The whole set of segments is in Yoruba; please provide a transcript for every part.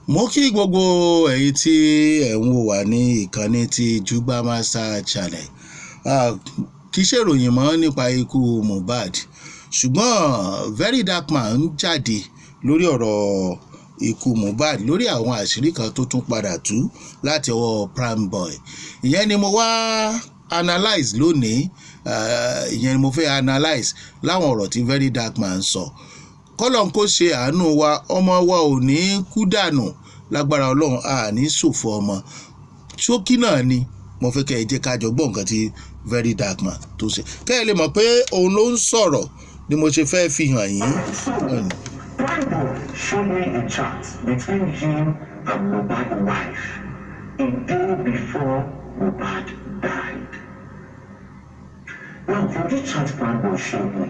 Mo kí gbogbo ẹ̀yin tí ẹ̀ ń wò wá ní ìkànnì ti Jugba Master Channel. Kì í ṣèròyìn mọ́ nípa ikú Mohbad, ṣùgbọ́n Very Dark Man ń jáde lórí ọ̀rọ̀ ikú Mohbad, lórí àwọn àṣírí kan tó tún padà tú láti ọwọ́ Prime Boy. Ìyẹn ni mo wá analyse lónìí, ìyẹn ni mo fẹ́ analyse láwọn ọ̀rọ̀ tí Very Dark Man ń sọ. Kọ́lọ́n kó ṣe àánú wa, ọmọ wa ò ní kú dànù lágbára Ọlọ́run, a ní ṣòfò ọmọ. Ṣókí náà ni mo fẹ́ kẹ́ ẹ jẹ́ ká jọ gbọ́ nǹkan tí Very Dark Man tó ṣe, kẹ́ ẹ lè mọ̀ pé òun ló ń sọ̀rọ̀ ni mo ṣe fẹ́ fi hàn yín. Bible showed me a chat between him and Mohbad's wife a day before Mohbad died. Now, from this chat Bible showed me,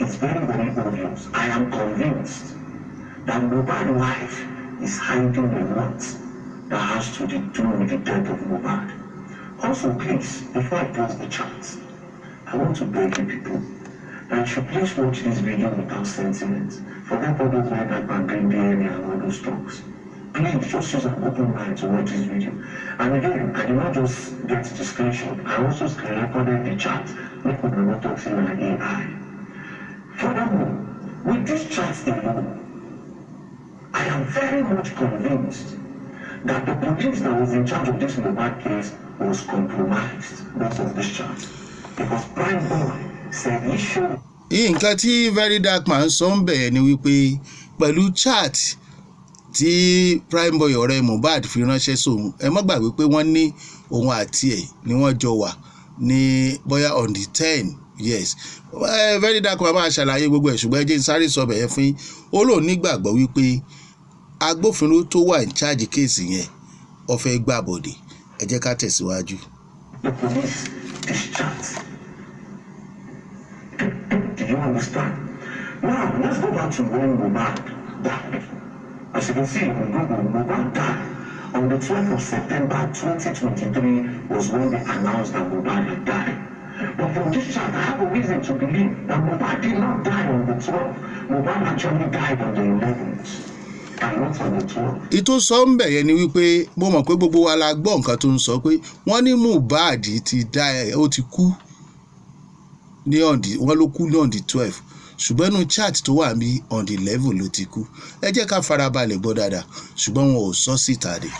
it's very, very obvious. I am convinced that Mohbad's wife is hiding a lot that has to do with the death of Mohbad. Also, please, before I post the chat, I want to beg you people that you should please watch this video without sentiment. Forget all those like that background DNA and all those talks. Please, just use an open mind to watch this video. And again, I did not just get the screenshot. I also screen recorded the chat. Make me not talk in my AI. Furthermore, with this chat alone, I am very much convinced that the police that was in charge of this Mohbad case was compromised because of this chat. Because Prime Boy said he should. Nǹkan tí Very Dark Man sọ ń bẹ̀ ni wípé pẹ̀lú chat tí Prime Boy ọ̀rẹ́ Mohbad fi ránṣẹ́ sóhun, ẹ má gbàgbé pé wọ́n ní òun àti ẹ̀ ni wọ́n jọ wà ní bóyá on the 10. Yes, Very Dark Man máa ṣàlàyé gbogbo ẹ̀, ṣùgbọ́n ẹ jẹ́ n sáré sọ bẹ̀yẹn fún yín. Ó lóun nígbàgbọ́ wípé agbófinró tó wà in charge kéèsì yẹn ó fẹ́ gbàbọ̀dè. Ẹ jẹ́ ká tẹ̀síwájú. The police, this chat. Do you understand? Now, let's go back to when Mohbad died. As you can see on Google, Mohbad died on the 12th of September 2023 was when they announced that Mohbad had died. But from this chat, I have a reason to believe that Mohbad did not die on the 12th. Mohbad actually died on the 11th. Ìtò sọ ń bẹ̀ yẹn ni wípé mo mọ̀ pé gbogbo wa la gbọ́ nǹkan tó ń sọ pé wọ́n ní Mohbad ti die, ó ti kú ní wọ́n ló kú ní on the 12, ṣùgbọ́n inú chat tó wà ní on the 11 ló ti kú. Ẹ jẹ́ ká farabalẹ̀ gbọ́ dáadáa, ṣùgbọ́n wọn ò sọ síta dé.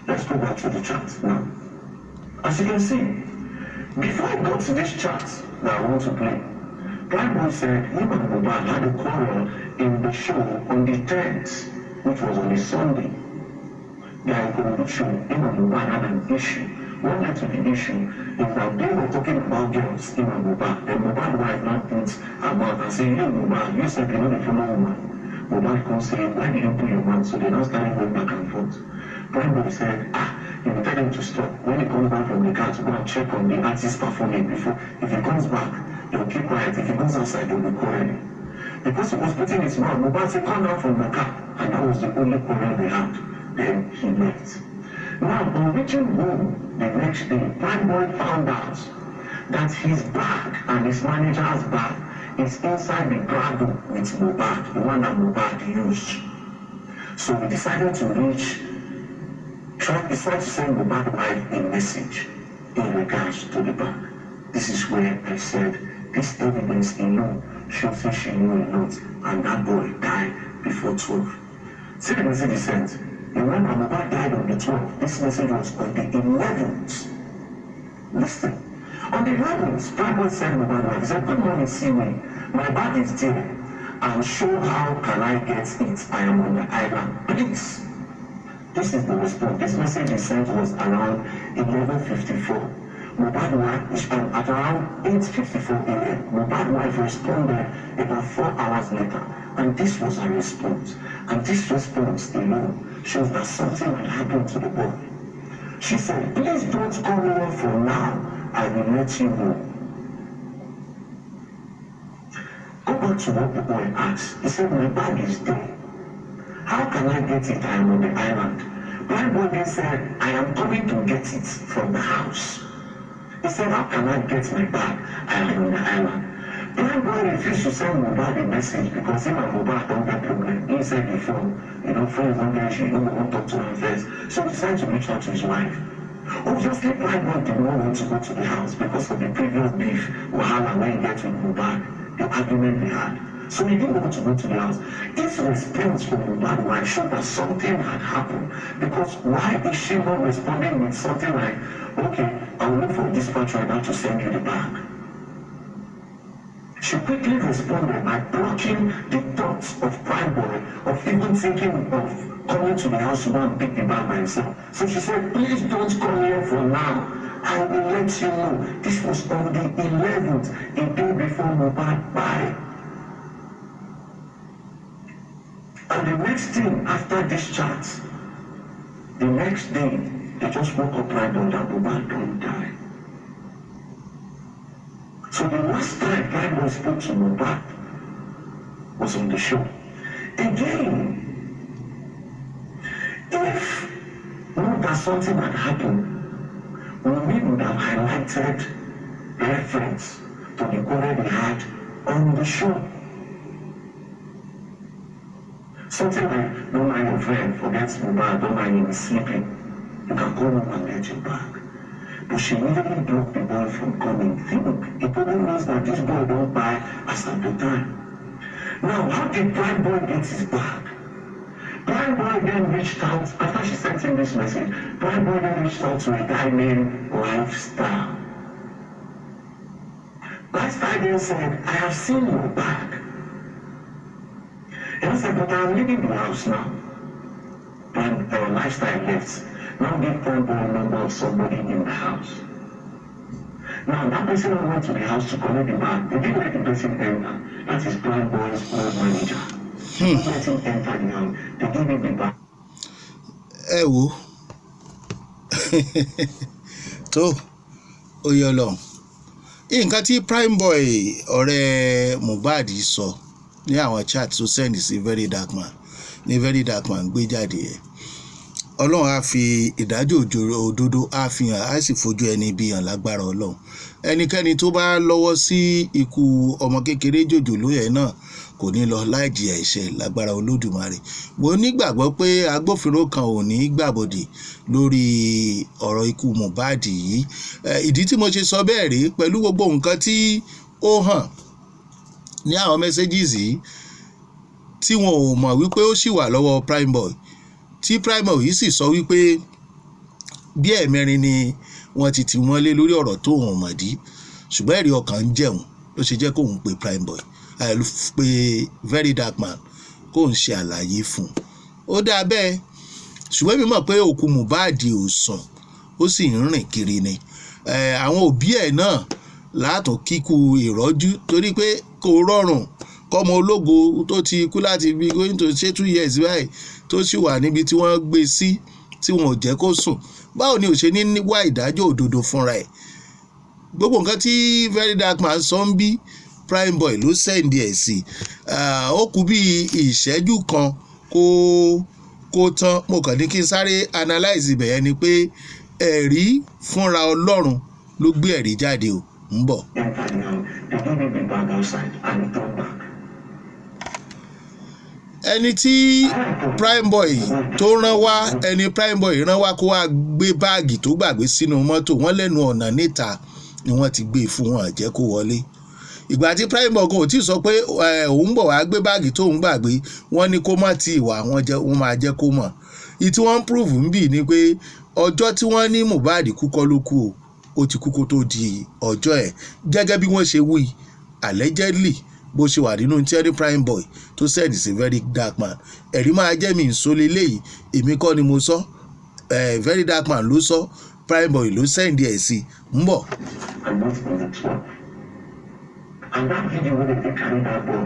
Let's go back to the chat now. As you can see, before I got to this chat that I want to play, Prime Boy said him and Mohbad had a quarrel in the show on the 10th, which was on a Sunday. They had a show, him and Mohbad had an issue. One night to the issue is that they were talking about girls, him and Mohbad. Then Mohbad's wife now put her mouth and say, "Hey Mohbad, you said you know the fellow woman." Mohbad can't say, "Why did you put your mouth?" So they now started going back and forth. Prime Boy said, you will tell him to stop. When he comes back from the car to go and check on the artist performing before, if he comes back, he'll keep quiet. If he goes outside, he'll be quarreling. Because he was putting his mouth, Mohbad said, "Come down from the car." And that was the only quarrel they had. Then he left. Now, on reaching home the next day, Prime Boy found out that his bag and his manager's bag is inside the Prado with Mohbad, the one that Mohbad used. So we decided to decided to send Mohbad's wife a message in regards to the bag. This is where I said this evidence alone shows that she knew a lot, and that boy died before 12. See the message he sent. Remember, Mohbad died on the 12th. This message was on the 11th. Listen. On the 11th, Prime Boy sent Mohbad's wife. He said, "Good morning, Siri. My bag is there. I'll show how can I get it. I am on the island. Please." This is the response. This message he sent was around 11:54. Mohbad's wife, at around 8:54 a.m., Mohbad's wife responded about 4 hours later. And this was her response. And this response alone shows that something had happened to the boy. She said, "Please don't call me on for now. I will let you know." Go back to what the boy asked. He said, "My bag is there. How can I get it? I am on the island." Prime Boy then said, "I am coming to get it from the house." He said, "How can I get my bag? I am on the island." Prime Boy refused to send Mohbad a message because him and Mohbad don't get problem. He said before, friends don't get issue, you don't want to talk to him first. So he decided to reach out to his wife. Obviously, Prime Boy did not want to go to the house because of the previous beef, wahala when he get with Mohbad, the argument they had. So he didn't want to go to the house. This response from Mohbad wife showed that something had happened. Because why is she not responding with something like, okay, I will look for a dispatch rider to send you the bag? She quickly responded by blocking the thoughts of Prime Boy of even thinking of coming to the house to go and pick the bag by himself. So she said, please don't come here for now. I will let you know. This was on the 11th, a day before Mohbad died. And the next thing after this chat, the next day, they just woke up Prime Boy that Mohbad don't die. So the last time Prime Boy spoke to Mohbad was on the show. Again, if not that something had happened, we would have highlighted reference to the quarrel they had on the show. Something like, don't mind your friend, forget Mohbad, don't mind him sleeping. You can go home and get your bag. But she immediately blocked the boy from coming. It probably means that this boy don't buy as at the time. Now, how did Prime Boy get his bag? Prime Boy then reached out, after she sent him this message, Prime Boy then reached out to a guy named Lifestyle. Lifestyle then said, I have seen your bag. And I said, but I'm leaving the house now. And Lifestyle left. Now give Prime Boy a number of somebody in the house. Now that person went to the house to collect the bag. They didn't let the person enter. That is Prime Boy's old manager. They didn't let him enter the house. They gave him the bag. Ẹ wo tó oyè Ọlọ́run nǹkan tí Prime Boy ọ̀rẹ́ Mohbad sọ ní àwọn chat tó send sí Very Dark Man ní Very Dark Man gbé jáde ẹ̀ Ọlọ́run á fi ìdájọ́ òdodo á fi hàn á sì fojú ẹni bí hàn lágbára Ọlọ́run ẹnikẹ́ni tó bá lọ́wọ́ sí ikú ọmọ kékeré jòjòló yẹn náà kò ní lọ láì jìyà ẹ̀ṣẹ̀ lágbára Olódùmarè mo nígbàgbọ́ pé agbófinró kan ò ní gbàbọ̀dè lórí ọ̀rọ̀ ikú Mohbad yìí ìdí tí mo ṣe sọ bẹ́ẹ̀ rí pẹ̀lú gbogbo nǹkan tí ó hàn ní àwọn messages yìí tí wọn ò mọ̀ wípé ó ṣì wà lọ́wọ́ Prime Boy tí Prime Boy yìí sì sọ wípé bí ẹ̀mẹrin ni wọ́n ti tì wọ́n lé lórí ọ̀rọ̀ tó hàn mọ̀dí ṣùgbọ́n ẹ̀rí ọkàn ń jẹun ló ṣe jẹ́ kóun pe Prime Boy pé Very Dark Man kóun ṣe àlàyé fún un ó dáa bẹ́ẹ̀ ṣùgbọ́n mi mọ̀ pé òkú Mohbad ò sùn ó sì ń rìn kiri ni àwọn òbí ẹ̀ náà látún kíkú ìrọ́jú torí pé kò rọrùn kọ́mọ ológo tó ti kú láti bí going to ṣe 2 years báyìí tó sì wà níbi tí wọ́n gbé sí tí wọn ò jẹ́ kó sùn báwo ni ò ṣe ní wá ìdájọ́ òdodo fúnra ẹ̀ gbogbo nǹkan tí Very Dark Man sọ ń bí Prime Boy ló sẹ́ndì ẹ̀ sí ó kù bí ìṣẹ́jú kan kó tán mo kàn ní kí n sáré analyze ibẹ̀ yẹn ni pé ẹ̀rí fúnra Ọlọ́run ló gbé ẹ̀rí jáde o ń bọ̀. ẹni tí Prime Boy tó rán wá Prime Boy rán wá kó wá gbé báàgì tó gbàgbé sínú mọ́tò wọ́n lẹ́nu ọ̀nà níta ni wọ́n ti gbé fún wọn jẹ́ kó wọlé ìgbà tí Prime Boy kò tí ì sọ pé òun bọ̀ wá gbé báàgì tóun gbàgbé wọ́n ní kó má ti wà wọ́n máa jẹ́ kó mọ̀ ìtí wọ́n ń prove ń bì ní pé ọjọ́ tí wọ́n ní Mohbad kú kọ́ ló kú o ó ti kú kó tó di ọjọ́ ẹ̀ gẹ́gẹ́ bí wọ́n ṣe wí allegedly bó ṣe wà nínú tí Prime Boy tó send sí Very Dark Man ẹ̀rí máa jẹ́ mi ìsọlé léyìí èmi kọ́ ni mo sọ Very Dark Man ló sọ Prime Boy ló send ẹ̀ sí ń bọ̀. And that video when they carry that boy,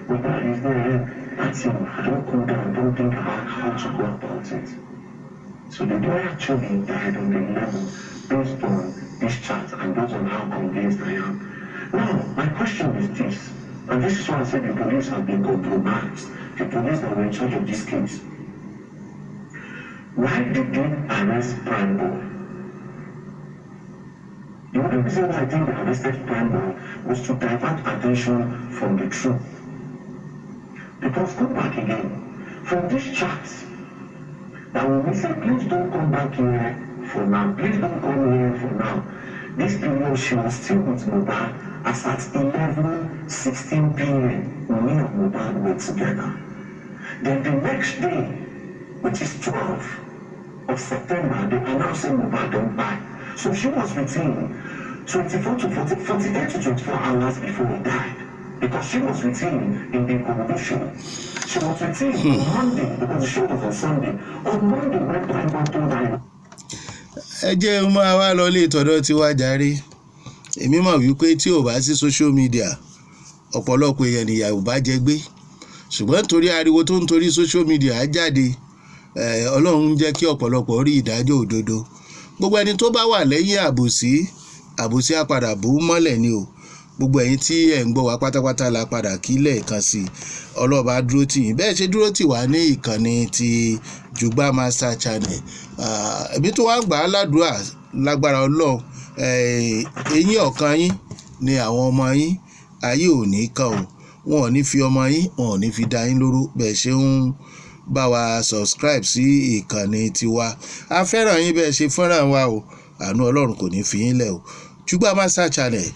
Mohbad is there, that's him. Don't cool down, don't think about how to go about it. So the boy actually died on the 11th based on this chat and based on how convinced I am. Now, my question is this, and this is why I said the police have been compromised, the police that were in charge of this case. Why did they arrest Prime Boy? You But the reason why I think they arrested Prime was to divert attention from the truth. Because go back again, from this chat, that when we say please don't come back here for now, please don't come here for now, this period she was still with Mohbad as at 11:16 p.m. me and Mohbad were together. Then the next day, which is 12th of September, they announced Mohbad don't die. So she was with him 24 to 48 to 24 hours before he died. Because she was with him in the condition. She was with him on Monday because the show was on Sunday. On Monday, when Prime told her. Ẹ jẹ́ máa wá lọ ilé ìtọ́dọ̀ tí wá jàre. Èmi mọ̀ wípé tí ò bá sí social media ọ̀pọ̀lọpọ̀ èèyàn nìyà ò bá jẹ gbé. Ṣùgbọ́n torí ariwo tó ń torí social media á jáde, Ọlọ́run ń jẹ́ kí ọ̀pọ̀lọpọ̀ rí ìdájọ́ òdodo. Gbogbo ẹni tó bá wà lẹ́yìn àbòsí á padà bò mọ́lẹ̀ ni o. Gbogbo ẹ̀yin tí ẹ̀ ń gbọ́ wá pátápátá la padà kí lẹ́ẹ̀kan sí ọlọ́ba dúró tì yín bẹ́ẹ̀ ṣe dúró tì wá ní ìkànnì ti Jugba Master Channel. Èmi tó wá gbà á ládùúrà lágbára Ọlọ́run, eyín ọ̀kan yín ni àwọn ọmọ yín ayé ò ní kàn o. Wọn ò ní fi ọmọ yín, wọn ò ní fi dá yín lóró bẹ́ẹ̀ ṣe ń bá wa subscribe sí ìkànnì tiwa. A fẹ́ràn yín bẹ́ẹ̀ ṣe fẹ́ràn wa o. Àánú Ọlọ́run kò ní fi yín lẹ̀ o. Jugba Master Channel.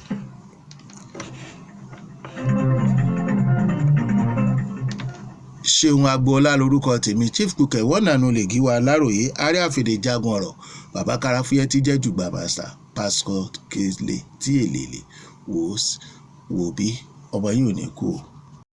Ṣeun Agboola lórúkọ tèmi, Chief Cook one and only Gíwá Aláròyé, ààrẹ àfèdè jagun ọ̀rọ̀, bàbá Karafúyẹ́ tí jẹ́ Jugba Master, Pascal Kele tí èlèlè wò bí ọmọ yìí ò ní kú o.